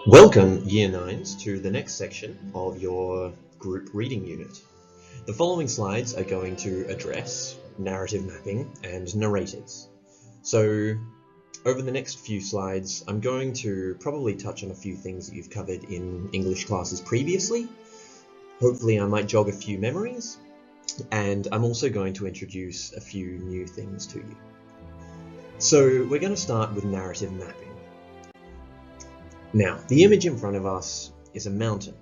Welcome, Year 9s, to the next section of your group reading unit. The following slides are going to address narrative mapping and narrators. So, over the next few slides, I'm going to probably touch on a few things that you've covered in English classes previously. Hopefully I might jog a few memories, and I'm also going to introduce a few new things to you. So, we're going to start with narrative mapping. Now, the image in front of us is a mountain.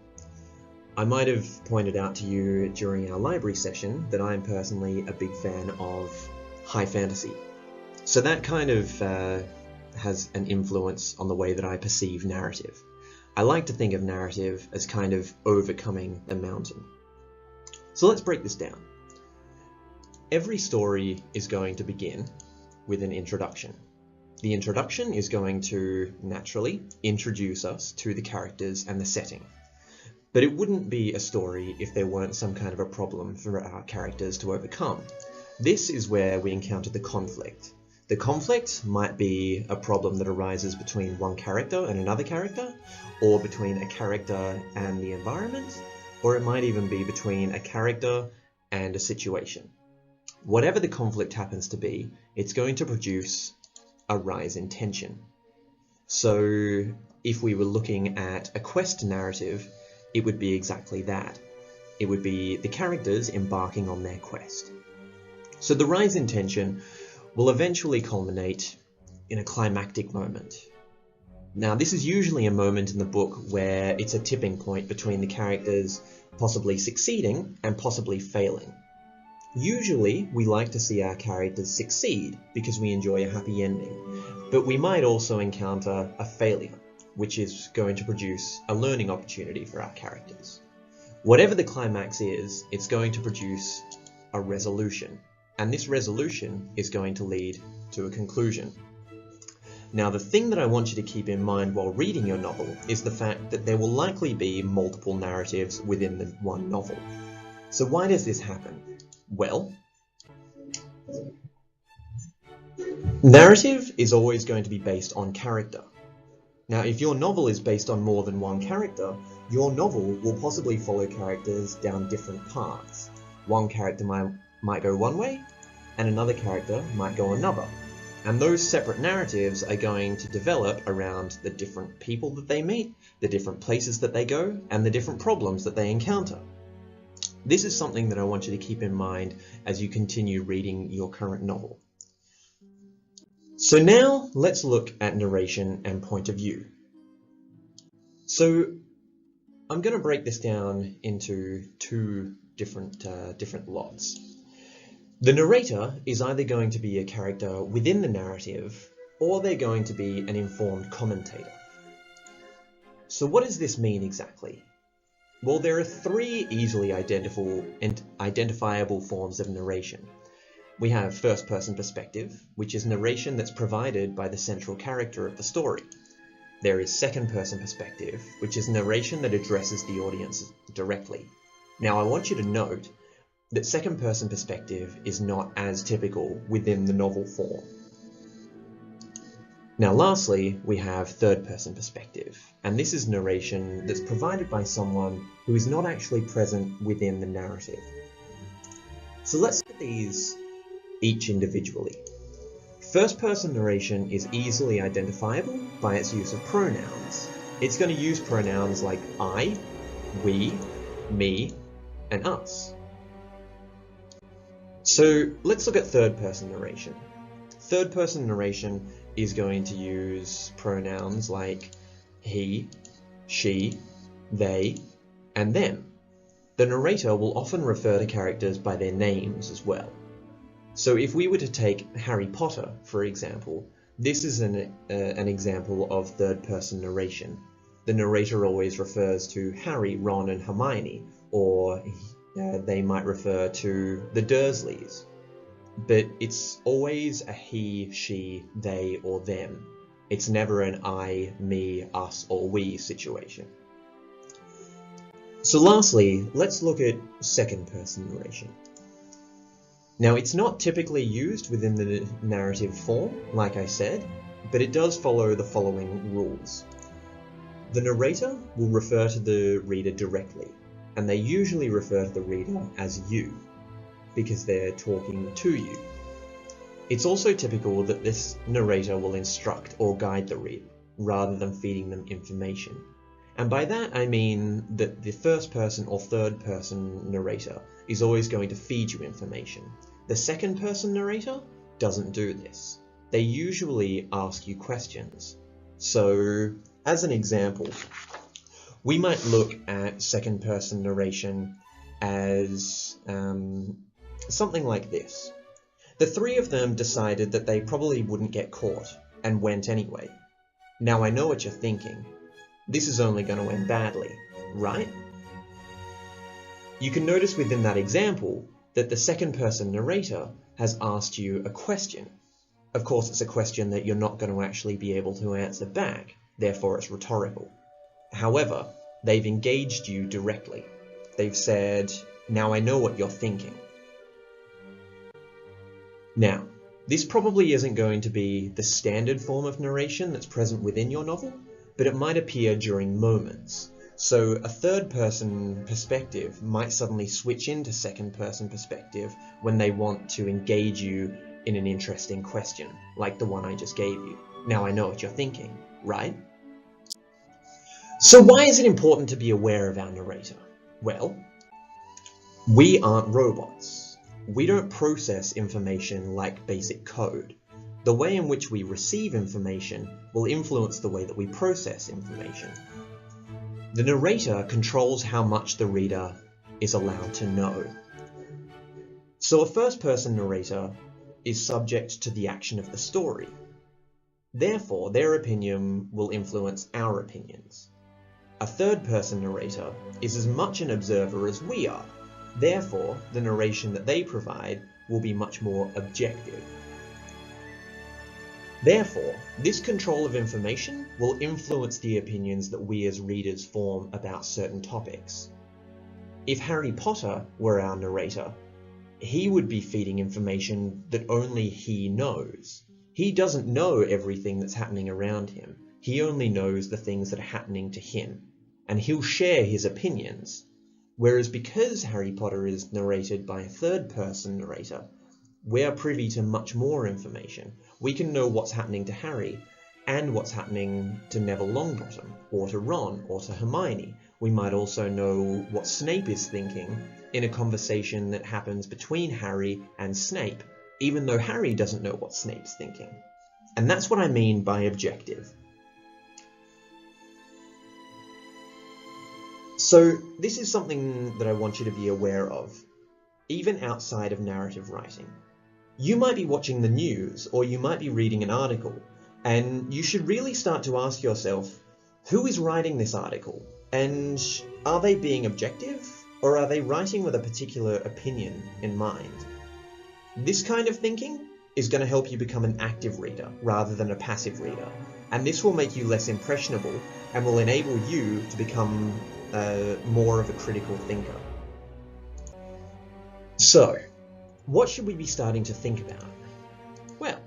I might have pointed out to you during our library session that I am personally a big fan of high fantasy. So that kind of has an influence on the way that I perceive narrative. I like to think of narrative as kind of overcoming the mountain. So let's break this down. Every story is going to begin with an introduction. The introduction is going to naturally introduce us to the characters and the setting. But it wouldn't be a story if there weren't some kind of a problem for our characters to overcome. This is where we encounter the conflict. The conflict might be a problem that arises between one character and another character, or between a character and the environment, or it might even be between a character and a situation. Whatever the conflict happens to be, it's going to produce a rise in tension. So if we were looking at a quest narrative, it would be exactly that. It would be the characters embarking on their quest. So the rise in tension will eventually culminate in a climactic moment. Now, this is usually a moment in the book where it's a tipping point between the characters possibly succeeding and possibly failing. Usually, we like to see our characters succeed because we enjoy a happy ending, but we might also encounter a failure, which is going to produce a learning opportunity for our characters. Whatever the climax is, it's going to produce a resolution, and this resolution is going to lead to a conclusion. Now, the thing that I want you to keep in mind while reading your novel is the fact that there will likely be multiple narratives within the one novel. So why does this happen? Well, narrative is always going to be based on character. Now, if your novel is based on more than one character, your novel will possibly follow characters down different paths. One character might go one way, and another character might go another. And those separate narratives are going to develop around the different people that they meet, the different places that they go, and the different problems that they encounter. This is something that I want you to keep in mind as you continue reading your current novel. So now let's look at narration and point of view. So I'm going to break this down into two different lots. The narrator is either going to be a character within the narrative, or they're going to be an informed commentator. So what does this mean exactly? Well, there are three easily identifiable forms of narration. We have first-person perspective, which is narration that's provided by the central character of the story. There is second-person perspective, which is narration that addresses the audience directly. Now, I want you to note that second-person perspective is not as typical within the novel form. Now, lastly, we have third-person perspective, and this is narration that's provided by someone who is not actually present within the narrative. So let's look at these each individually. First-person narration is easily identifiable by its use of pronouns. It's going to use pronouns like I, we, me, and us. So let's look at third-person narration. Third-person narration is going to use pronouns like he, she, they, and them. The narrator will often refer to characters by their names as well. So if we were to take Harry Potter, for example, this is an example of third-person narration. The narrator always refers to Harry, Ron, and Hermione, or they might refer to the Dursleys. But it's always a he, she, they, or them. It's never an I, me, us, or we situation. So lastly, let's look at second-person narration. Now, it's not typically used within the narrative form, like I said, but it does follow the following rules. The narrator will refer to the reader directly, and they usually refer to the reader as you, because they're talking to you. It's also typical that this narrator will instruct or guide the reader, rather than feeding them information. And by that I mean that the first person or third person narrator is always going to feed you information. The second person narrator doesn't do this. They usually ask you questions. So, as an example, we might look at second person narration as something like this. The three of them decided that they probably wouldn't get caught, and went anyway. Now I know what you're thinking. This is only going to end badly, right? You can notice within that example that the second person narrator has asked you a question. Of course, it's a question that you're not going to actually be able to answer back, therefore it's rhetorical. However, they've engaged you directly. They've said, now I know what you're thinking. Now, this probably isn't going to be the standard form of narration that's present within your novel, but it might appear during moments. So a third-person perspective might suddenly switch into second-person perspective when they want to engage you in an interesting question, like the one I just gave you. Now I know what you're thinking, right? So why is it important to be aware of our narrator? Well, we aren't robots. We don't process information like basic code. The way in which we receive information will influence the way that we process information. The narrator controls how much the reader is allowed to know. So a first-person narrator is subject to the action of the story. Therefore, their opinion will influence our opinions. A third-person narrator is as much an observer as we are. Therefore, the narration that they provide will be much more objective. Therefore, this control of information will influence the opinions that we as readers form about certain topics. If Harry Potter were our narrator, he would be feeding information that only he knows. He doesn't know everything that's happening around him. He only knows the things that are happening to him, and he'll share his opinions. Whereas because Harry Potter is narrated by a third-person narrator, we are privy to much more information. We can know what's happening to Harry, and what's happening to Neville Longbottom, or to Ron, or to Hermione. We might also know what Snape is thinking in a conversation that happens between Harry and Snape, even though Harry doesn't know what Snape's thinking. And that's what I mean by objective. So this is something that I want you to be aware of, even outside of narrative writing. You might be watching the news, or you might be reading an article, and you should really start to ask yourself, who is writing this article? And are they being objective, or are they writing with a particular opinion in mind? This kind of thinking is going to help you become an active reader rather than a passive reader, and this will make you less impressionable and will enable you to become more of a critical thinker. So, what should we be starting to think about? Well,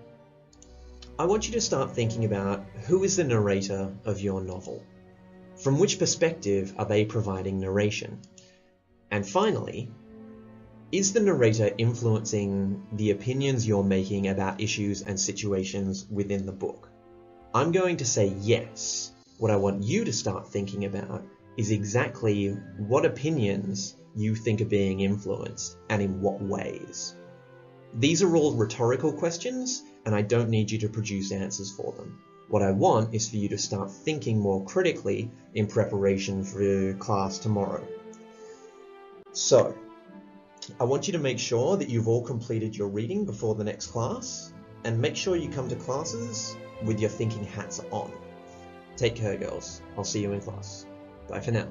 I want you to start thinking about who is the narrator of your novel. From which perspective are they providing narration? And finally, is the narrator influencing the opinions you're making about issues and situations within the book? I'm going to say yes. What I want you to start thinking about is exactly what opinions you think are being influenced and in what ways. These are all rhetorical questions, and I don't need you to produce answers for them. What I want is for you to start thinking more critically in preparation for class tomorrow. So, I want you to make sure that you've all completed your reading before the next class, and make sure you come to classes with your thinking hats on. Take care, girls. I'll see you in class. Bye for now.